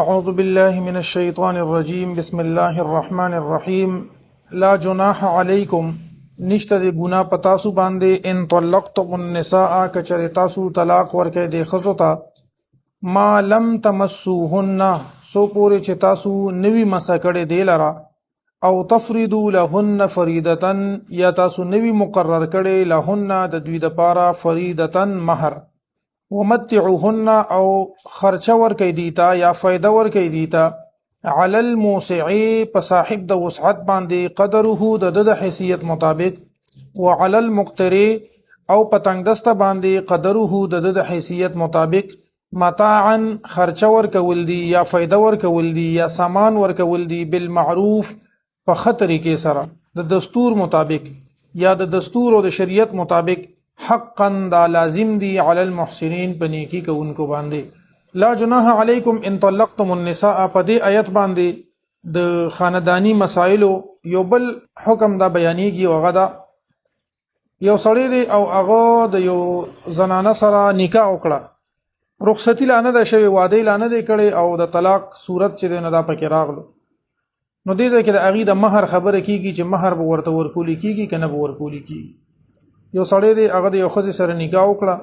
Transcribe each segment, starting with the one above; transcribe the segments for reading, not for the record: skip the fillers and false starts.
أعوذ بالله من الشيطان الرجيم بسم الله الرحمن الرحيم لا جناح عليكم نشته د ګنا پتاسو باندې ان طلقتم النساء کچری تاسو طلاق ورکې د خزو ته ما لم تمسوهن سو پوری چې تاسو نوی مسا کړي دی لرا او تفریدوا لهن فریدتا یا تاسو نوی مقرر کړي لهن د دوی د پاره فریدتا مہر ومتعوهن او خرچه ورکی دیتا یا فائدہ ورکی دیتا علی الموسعی په صاحب د وسعت باندې قدره د حیثیت مطابق وعلى المقتر او پتنګ دسته باندې قدره د حیثیت مطابق متاعا خرچه ورکول دی یا فائدہ ورکول دی یا سامان ورکول دی بالمعروف په خطرې کې سره د دستور مطابق یا د دستور او د شریعت مطابق حقا دا لازم دی علی المحسنین پنیکی کوونکو باندې لا جناح علیکم ان طلقتم النساء په دې آیت باندې د خاندانی مسائل یو بل حکم دا بیانېږي او غدا یو سړی دی او هغه د یو زنانه سره نکاح وکړه رخصتی لانه د شوی واده لانه دی کړي او د طلاق صورت چې نه دا پکې راغلو نو دې کې د اغي د مہر خبره کیږي چې مہر به ورته ورکول کیږي کنه به ورکول کیږي یو سړی دی هغه د یو خزي سره نکاح وکړه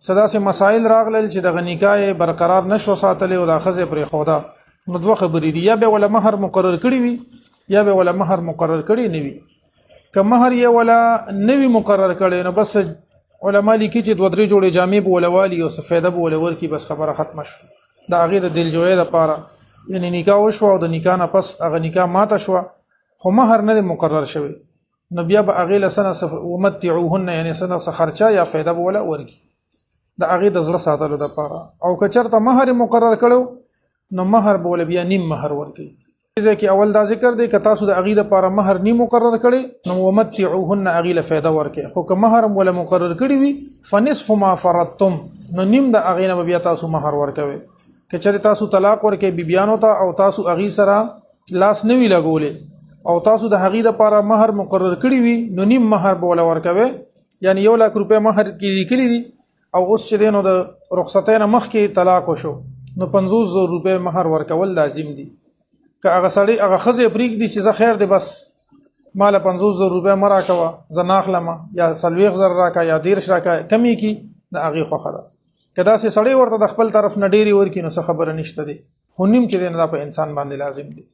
صدا سه مسائل راغلل چې د نکاح برقرار نشو ساتل او د خزي پر خودا نو دوه خبرې دي یا به ولا مہر مقرر کړی وي یا به ولا مہر مقرر کړی نه وي که مہر یې ولا نوی مقرر کړي نو بس علما لیکي چې دوه درې جوړې جامې به ولوالي او سفیده به ولور کی بس خبره ختم شو دا هغه د دلجوړې لپاره یعنی نکاح وشو او د نکاح نه پس هغه نکاح ماته شو خو مہر نه مقرر شوی نو بیا به اغه لسنه ومتعوهن یعنی سنه خرچه یا فائدہ ولا ورکی دا اغه د زړه ساتلو د پاره او کچرته مہر مقرر کړو نو مہر بوله بیا نیم مہر ورکی ځکه اول دا ذکر دی ک تاسو د اغه د پاره مہر نیم مقرر کړي نو ومتعوهن اغه له فائدہ ورکی خو که مہر ولا مقرر کړي وي فنصف ما فرضتم نو نیم د اغه نه بیا تاسو مہر ورکوي کچره تاسو طلاق ورکې بیبيانو ته او تاسو اغه سره لاس نوی لګولې او تاسو د هغې لپاره مہر مقرر کړی وي نو نیم مہر بوله ورکوي یعنی 1 لک روپے مہر کې لیکلي دي او اوس چې دینو د رخصتین مخکې طلاق وشو نو 500 روپے مہر ورکول لازم دي که هغه سړی هغه خزه پریک دي چې زه خیر دی بس مال 500 روپے مرا کوا زناخلم یا 30,000 راکا یا 10 راکا کمی کی د هغه خوخه ده کدا سه سړی ورته د خپل طرف نه ډيري ورکی نو څه خبره نشته دي خو نیم چې دینه په انسان باندې لازم دي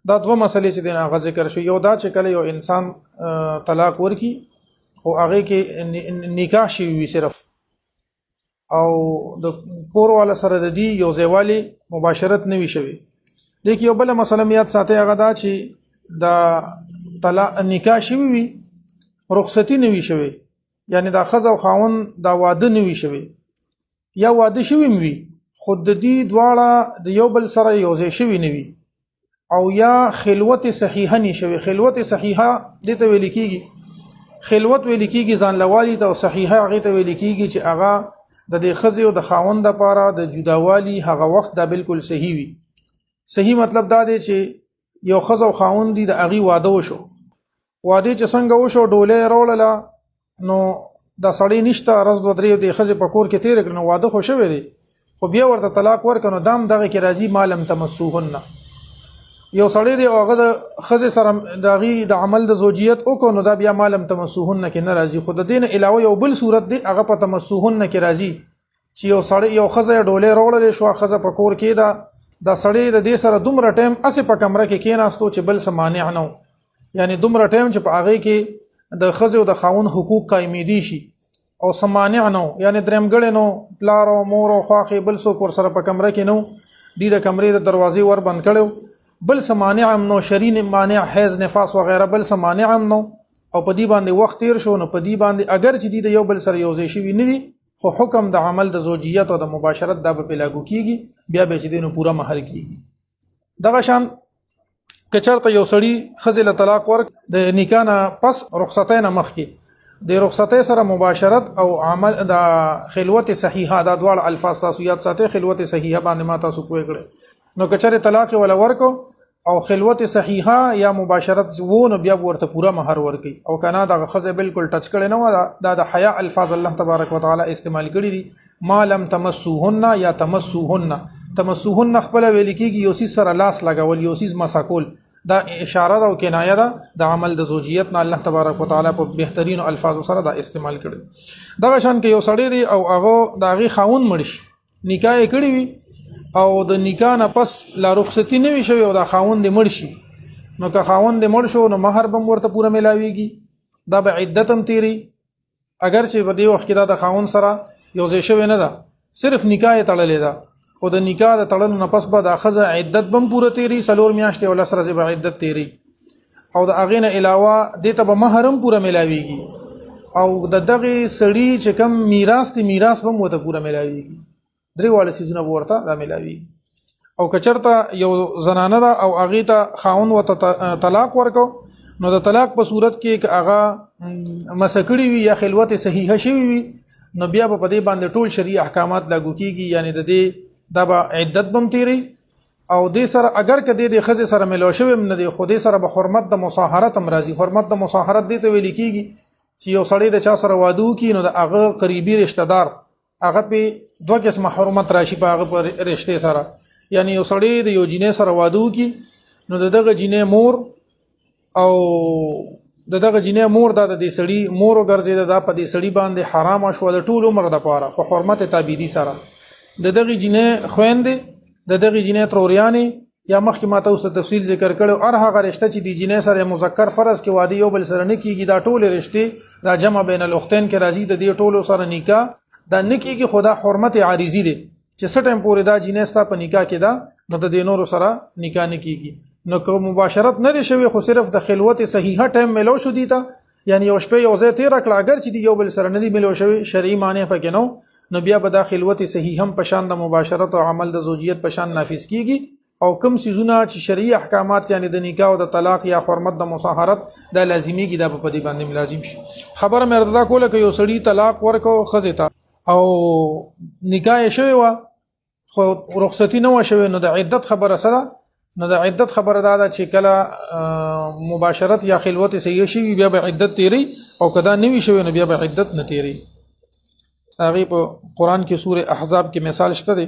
دا دوه مسلې چې دغه ذکر شو یو دا چې کله یو انسان طلاق ورکی خو هغه کې نکاح شي وي صرف او د کور والا سره د دی یو ځوالي مباشرت نه وي شوی لیکي یو بل مسله میات ساتي هغه دا چې دا طلاق نکاح شي وي رخصتی نه وي شوی یعنی دا خزه او خاون دا واده نه وي شوی یا واده شوی وي خود د دې دواړه د یو بل سره یو ځای شوی نه وي او یا خلوت صحیحه نشوي خلوت صحیحه د ته ویل کیږي خلوت ویل کیږي ځان لوالي ته او صحیحه هغه ته ویل کیږي چې هغه د دې خزي او د خاوند لپاره د جداوالي هغه وخت دا بالکل صحیح وي صحیح مطلب دا دی چې یو خزه او خاوند دي د اغي واده وشو واده چې څنګه وشو ډوله روړله نو دا سړی نشته رز دو درې د خزي په کور کې تیر کړنو واده خو شوی دی خو بیا ورته طلاق ورکنو دام دغه کې راځي مالم تمسوهن یو سړی دی هغه د خزه سره داغي د عمل د زوجیت او کو نو دا بیا مالم تمسوهن کې ناراضي خود دین علاوه یو بل صورت دی هغه په تمسوهن کې راضي چې یو سړی یو خزه ډوله روړل شو خزه په کور کې دا سړی د دې سره دومره ټایم اسه په کمره کې کېناستو چې بل سمانع نه یعنی دومره ټایم چې په هغه کې د خزه او د خاون حقوق قائمې دي شي او سمانع نه یعنی درمګړې نو پلار او مور او خواخې بل څوک ور سره په کمره کې نو د کمرې د دروازې ور بند کړو بل سمانع هم نو شرین مانع حیض نفاس وغیرہ بل سمانع هم نو او په دې باندې وخت تیر شو نو په دې باندې اگر چې د یو بل سره یو ځای شي نه دي خو حکم د عمل د زوجیت او د مباشرت دا به لاګو کیږي بیا به چې دینو پورا مہر کیږي دغه شان کچرته یو سړی خزل طلاق ورک د نکاح نه پس رخصتین مخکې د رخصتې سره مباشرت او عمل د خلوت صحیحه دا دواړه الفاظ تاسو یاد ساتئ خلوت صحیحه باندې ما تاسو پوهه کړئ نو کچره طلاق ولا ورکو او خلوت صحیحه یا مباشرت وونه بیا ورته پورا مہر ورکي او کنه دا خزه بالکل ټچ کړي نه دا د حیا الفاظ الله تبارک وتعالى استعمال کړي دي ما لم تمسوهن یا تمسوهن. تمسوهن خپل ویل کیږي یو سیس سره لاس لګول، یو سیس مسکول، دا اشاره ده او کنایه ده د عمل د زوجیت نه. الله تبارک وتعالى په بهترین الفاظ سره دا استعمال کړي. دا شان کې یو سړی دی او هغه د هغه خاوند مړ شي، نکاح یې کړی وي او د نکاح نه پس لا رخصتی نه وي شوی او دا خاوند مړ شي، نو که خاوند مړ شو نو مہر به ورته پوره ملاويږي، دا به عدت هم تیری. اگر چې په دې وخت کې دا د خاوند سره یو ځای شوی نه ده، صرف نکاح یې تړلې ده، خو د نکاح د تړلو نه پس به د خزه عدت بم پوره تیری، 4 میاشتې او 10 ورځې به عدت تیری، او د هغې نه علاوه دې ته به مہر هم پوره ملاويږي، او د دغه سړي چې کم میراث دی میراث به ورته پوره ملاويږي، 3 واړه سيزونه ورته دا ملاويږي. او کچرته یو زنانه ده او هغه ته خاوند ورته طلاق ورکو، نو د طلاق په صورت کې که هغه مسکړی وي یا خلوت صحیحه شوی وي، نو بیا په دې باندې ټول شرعي احکامات لاګو کیږي، یعنی د دې د عدت بم تیری. او دې سره اگر کدی د خزه سره ملو شوی نه دی، خو دې سره به حرمت د مصاهرت هم راځي. حرمت د مصاهرت دې ته ویل کیږي چې یو سړی د چا سره واده وکړي نو د هغه قریبي رشتہ دار هغه په دوه قسمه حرمت راشي په هغه پر رشته سره. یعنی یو سړی د یو جینې سره واده وکړي نو دغه جینې مور او دغه جینې مور د دې سړی مور ګرځي دا په دې سړی باندې حرام شو د ټول عمر د پاره په حرمت تابعیدی سره. دغه جینې خويندې دغه جینې تروریانی یا مخکې ماته اوس تفصیل ذکر کړو، هر هغه رشته چې د جینې سره مذکر فرض کې واده یو بل سره نه کیږي، دا ټول رشته دا جمع بین الاختین کې راځي، د دې ټولو سره نکاح دا نه کیږي. خدا حرمت عارضی دی چې څه ټیم پورې دا جینې ستا په نکاح کې دا نو د دې نورو سره نکاح نه کیږي. نو که مباشرت نه دی شوی خو صرف د خلوت صحیحه ټیم ملو شو دیتا، یعنی یو شپه یو ځای تیر کړه، اگر چې دی یو بل سره نه دی ملو شوی شرعي معنی پکې نو بیا به د خلوت صحیح هم پشان د مباشرت او عمل د زوجیت پشان نافذ کیږي. او کم سيزونه چې شرعي احکامات یعنی د نکاح او د طلاق یا حرمت د مصاهرت د لازمي کې د په دې باندې لازم شي. خبره مې ارتدا کوله چې یو سړی طلاق ورکو خزه او نکاح شوی و خو رخصتی نه و شوی، نو د عدت خبره سره نو د عدت خبره دا چې کله مباشرت یا خلوت صحیح شي بیا به عدت تیری، او کدا نه وی شوی نو بیا به عدت نه تیری. هغه په قران کې سوره احزاب کې مثال شته دی،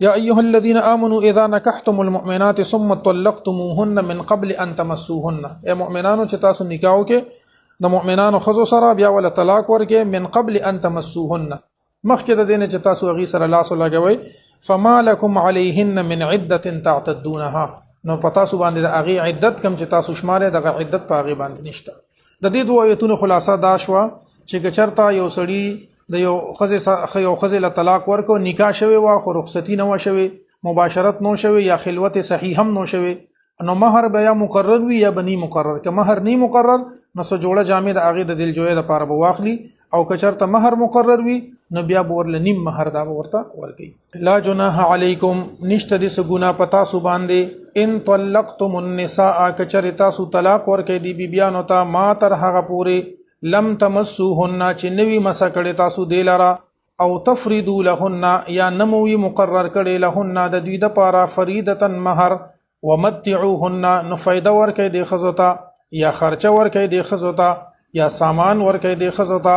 یا ایها الذين امنوا اذا نكحتم المؤمنات ثم طلقتموهن من قبل ان تمسوهن. اے مؤمنانو چې تاسو نکاح وکړي د مؤمنانو خزو سره بیا ول طلاق ورکړي من قبل ان تمسوهن، مخکې د دینه چې تاسو هغه سره لاس لګوي، فما لكم عليهن من عده تعتدونها، نو پتا سو باندې د هغه عدت کم چې تاسو شماره د عدت په هغه باندې نشته. د دې دوه آیتونو خلاصه دا شو چې چرته یو سړی د یو خزه له طلاق ورکو، نکاح شوی وا خو رخصتی نه و شوی، مباشرت نو شوی یا خلوت صحیح هم نو شوی، نو مہر بیا مقرر وی یا بنی مقرر. که مہر نی مقرر نو سو جوړه جامع د هغه د دلجوی د پاره بواخلی، او کچرته مہر مقرر وی نو بیا بورل نیم مہر دا ورته ورکی. لا جناح علیکم، نشته د سګونا پتا سو باندې ان طلقتم النساء، کچرتا سو طلاق ورکې دی بیانو ته ما تر هغه پوری لم تمسوهن چې نوی مسکړه تاسو دیلرا، او تفریدو لهن یا نموی مقرر کړي لهن د دوی د پاره فریدتن مہر، ومتعوهن نو فائدہ ورکې دی خزوتا یا خرچه ورکې دی خزوتا یا سامان ورکې دی خزوتا.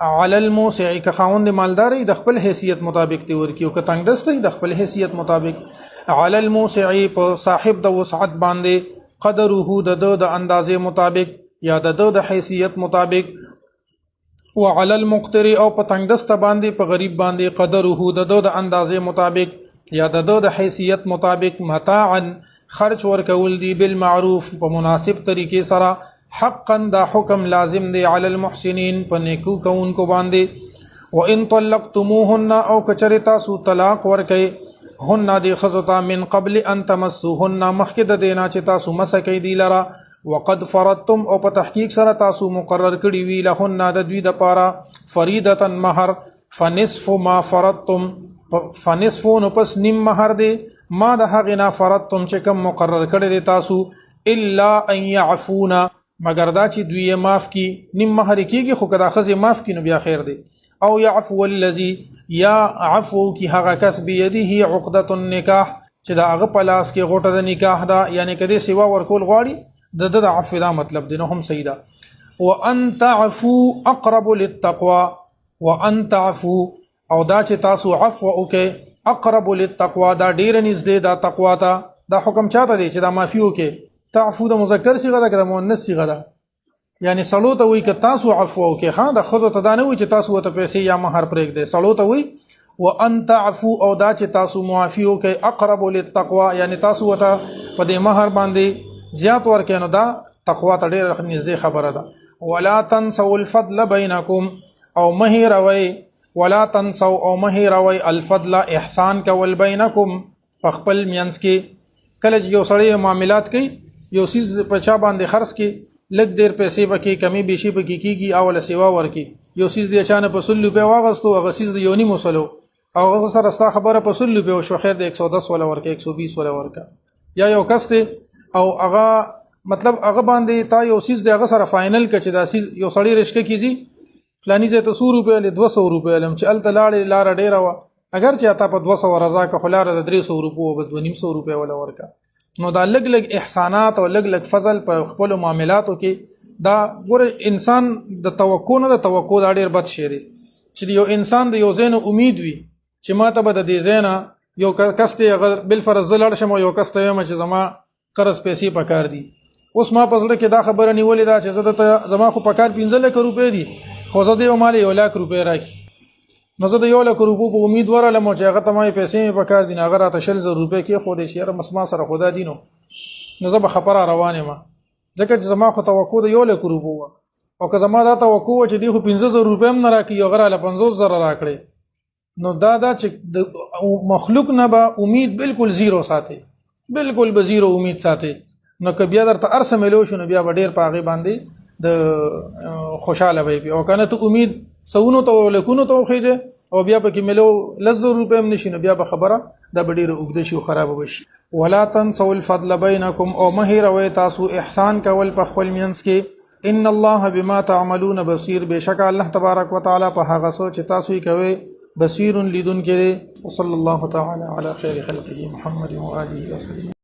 علی الموسع که خاوند مالداري د خپل حیثیت مطابق دی ورکیو، که تنگ دستی د خپل حیثیت مطابق. علی الموسع په صاحب د وسعت باندې، قدره د اندازې مطابق یا د حیثیت مطابق. وعلى المقتر او په تنگ دست باندې په غریب باندې، قدره د اندازې مطابق یا د حیثیت مطابق. متاعا خرچ ورکول دی بالمعروف په مناسب طریقې سره. حقا دا حکم لازم دی علی المحسنین په نیکو کوونکو باندې. وان طلقتموهن او کچرتا سو طلاق ورکې هن دی خزتا من قبل ان تمسوهن مخکې د دینا چې تاسو مسکې دی لرا، وقد فرضتم او په تحقیق سره تاسو مقرر کړی وی لهن د دوی د پاره فریدتن مہر، فنصف ما فرضتم، فنصف نو پس نیم مہر دی ما د هغه نه فرضتم چې کوم مقرر کړی دی تاسو، الا ان يعفونا مگر دا چې دوی معاف کی. نیم مہر کیږي خو کدا خزه معاف کی نو بیا خیر دی. او يعفو الذي یا عفو کی هغه کس بيده عقدة النکاح چې دا هغه پلاس کې غوټه د نکاح دا، یعنی کدی سیوا ورکول غواړي د عفو دا مطلب دی، نو هم صحیح ده. وان تعفو اقرب للتقوى، وان تعفو او دا چې تاسو عفو وکي اقرب للتقوا دا ډیر نږدې دا تقوا ته. دا حکم چاته دی چې دا معافي وکي. تعفو د مذکر صيغه ده که د مؤنث صيغه ده؟ یعنی سړو ته وایي که تاسو عفو وکي. ها د ښځو ته دا نه وایي چې تاسو ورته پیسې یا مهر پرېږدئ. سړو ته وایي وان تعفو او دا چې تاسو معافي وکي اقرب للتقوا یعنی تاسو ورته په دې مهر باندې زیات ورکئ نو دا تقوا ته ډېره نږدې خبره ده. ولا تنسوا الفضل بینکم او مه هېروئ ولا تنسوا او مه هېروئ الفضل احسان کول بینکم په خپل منځ کې. کله چې یو سړی معاملات کوي یو څیز په چا باندې خرڅ کړي لږ ډېر پیسې پکې کمی بیشي پکې کېږي او له سیوا ورکړي. یو څیز د اچانه په 100 روپۍ واغستو هغه څیز د یو نیمو سلو او هغه سره ستا خبره په 100 روپۍ وشوه خیر د 110 ولا ورکړه 120 ولا ورکړه. یا یو کس دی او هغه مطلب هغه باندې تا یو څیز دی هغه سره فاینل کړه چې دا څیز یو سړی رشکه کیږي فلانی ځای ته 100 روپۍ له 200 روپۍ لم چې الته لاړې لاره ډېره وه اگر چې اته په 200 رضا که خو لاره د 300 روپۍ بس 200 روپۍ ولا ورکړه. نو دا لګ لګ احسانات او لګ لګ فضل په خپل معاملاتو کې دا ګوره انسان د توقع نه د توقع دا ډېر بد شی دی چې یو انسان د یو ځای نه امید وي چې ما ته به د دې ځای نه یو کس دی هغه بالفرض زه لاړ شم او یو کس ته وایم چې زما قرض پیسې پکار دي. اوس ما په زړه کې دا خبره نیولې ده چې زه درته زما خو پکار 15 لک روپۍ دي خو زه دې مال 1 لک روپۍ راکړي نو زه د 1 لک روپۍ په امید ورغلم چې هغه ته ما پیسې مې پکار دي هغه راته 100 روپۍ کې خو دې شعر مسما سره خدا دي نو زه به خبره روانه ما ځکه چې زما خو توقع د 1 لک روپۍ وه او که زما دا توقع وه چې دی خو 15,000 روپۍ هم نه راکړي یو غره له 50,000 راکړي نو دا چې د مخلوق نه به امید بالکل زیرو ساتي بالکل به زیرو امید ساتي. نو که بیا درته ارسه ملو شو نو بیا به ډېر په هغې باندې د خوشحاله وي او که نه ته امید سونو ته لکونو ته وخیږي او بیا پکې ملو 100 روپۍ هم نشي نو بیا به خبره دا به ډېره اوږده شي او خرابه به شي. ولا تنسوا الفضل بینکم او مه هېروئ تاسو احسان کول په خپل منځ کې. ان الله بما تعملون بصیر بېشکه الله تبارک وتعالی په هغه څه چې تاسو یې کوئ بصیر لیدونکی دی. وصلی الله تعالی علی خیر خلقه محمد و آله وسلم.